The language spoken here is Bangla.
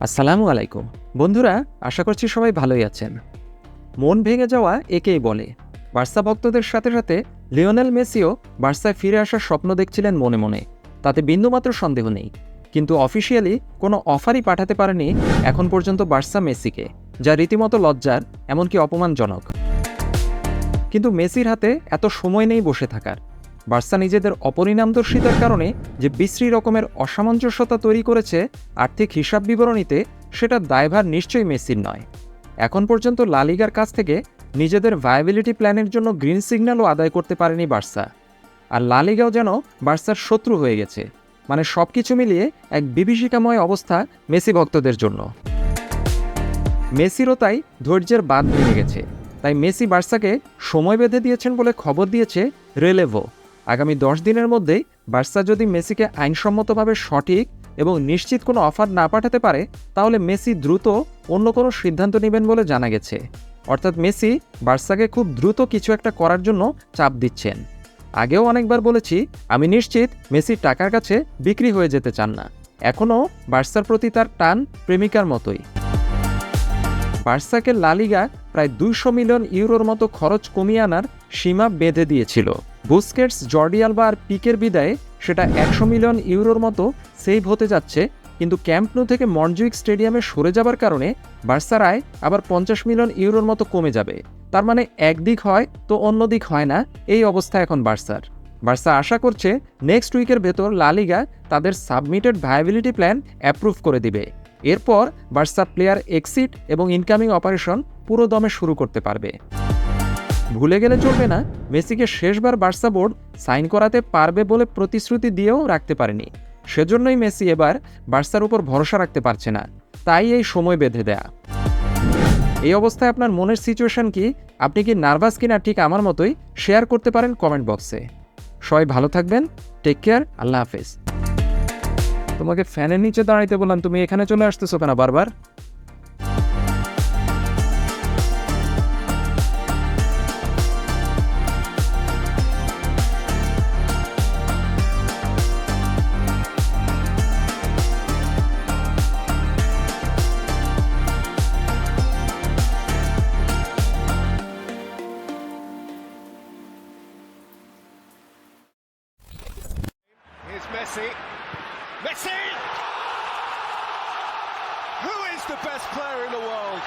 আসসালামু আলাইকুম বন্ধুরা, আশা করছি সবাই ভালোই আছেন। মন ভেঙে যাওয়া একেই বলে। বার্সা ভক্তদের সাথে সাথে লিওনেল মেসিও বার্সায় ফিরে আসার স্বপ্ন দেখছিলেন মনে মনে, তাতে বিন্দুমাত্র সন্দেহ নেই। কিন্তু অফিসিয়ালি কোনো অফারই পাঠাতে পারেনি এখন পর্যন্ত বার্সা মেসিকে, যা রীতিমতো লজ্জার, এমনকি অপমানজনক। কিন্তু মেসির হাতে এত সময় নেই বসে থাকার। বার্সা নিজেদের অপরিণামদর্শিতার কারণে যে বিশ্রী রকমের অসামঞ্জস্যতা তৈরি করেছে আর্থিক হিসাব বিবরণীতে, সেটার দায়ভার নিশ্চয়ই মেসির নয়। এখন পর্যন্ত লা লিগার কাছ থেকে নিজেদের ভায়াবিলিটি প্ল্যানের জন্য গ্রিন সিগন্যালও আদায় করতে পারেনি বার্সা। আর লা লিগাও যেন বার্সার শত্রু হয়ে গেছে। মানে সবকিছু মিলিয়ে এক বিভীষিকাময় অবস্থা মেসি ভক্তদের জন্য। মেসিরও তাই ধৈর্যের বাঁধ ভেঙে গেছে। তাই মেসি বার্সাকে সময় বেঁধে দিয়েছেন বলে খবর দিয়েছে রেলেভো। আগামী 10 দিনের মধ্যেই বার্সা যদি মেসিকে আইনসম্মতভাবে সঠিক এবং নিশ্চিত কোনো অফার না পাঠাতে পারে, তাহলে মেসি দ্রুত অন্য কোনো সিদ্ধান্ত নেবেন বলে জানা গেছে। অর্থাৎ মেসি বার্সাকে খুব দ্রুত কিছু একটা করার জন্য চাপ দিচ্ছেন। আগেও অনেকবার বলেছি, আমি নিশ্চিত মেসি টাকার কাছে বিক্রি হয়ে যেতে চান না। এখনও বার্সার প্রতি তার টান প্রেমিকার মতোই। বার্সাকে লা লিগা প্রায় 200 মিলিয়ন ইউরোর মতো খরচ কমিয়ে আনার সীমা বেঁধে দিয়েছিল। বুস্কেটস, জর্ডি আলবা আর পিকের বিদায়ে সেটা 100 মিলিয়ন ইউরোর মতো সেভ হতে যাচ্ছে। কিন্তু ক্যাম্প নু থেকে মন্টজুইক স্টেডিয়ামে সরে যাবার কারণে বার্সার আয় আবার 50 মিলিয়ন ইউরোর মতো কমে যাবে। তার মানে একদিক হয় তো অন্য দিক হয় না, এই অবস্থা এখন বার্সার। বার্সা আশা করছে নেক্সট উইকের ভেতর লা লিগা তাদের সাবমিটেড ভায়াবিলিটি প্ল্যান অ্যাপ্রুভ করে দিবে। এরপর বার্সা প্লেয়ার এক্সিট এবং ইনকামিং অপারেশন পুরো দমে শুরু করতে পারবে। ভুলে গেলে চলবে না, মেসিকে শেষবার বার্সা বোর্ড সাইন করাতে পারবে বলে প্রতিশ্রুতি দিয়েও রাখতে পারেনি। সেজন্যই মেসি এবার বার্সার উপর ভরসা রাখতে পারছে না, তাই এই সময় বেঁধে দেয়া। এই অবস্থায় আপনার মনের সিচুয়েশন কি? আপনি কি নার্ভাস কিনা ঠিক আমার মতোই? শেয়ার করতে পারেন কমেন্ট বক্সে। সবাই ভালো থাকবেন, টেক কেয়ার, আল্লাহ হাফেজ। তোমাকে ফ্যানের নিচে দাঁড়াইতে বললাম, তুমি এখানে চলে আসতেছো কেন বারবার? Here's Messi. Messi! Who is the best player in the world?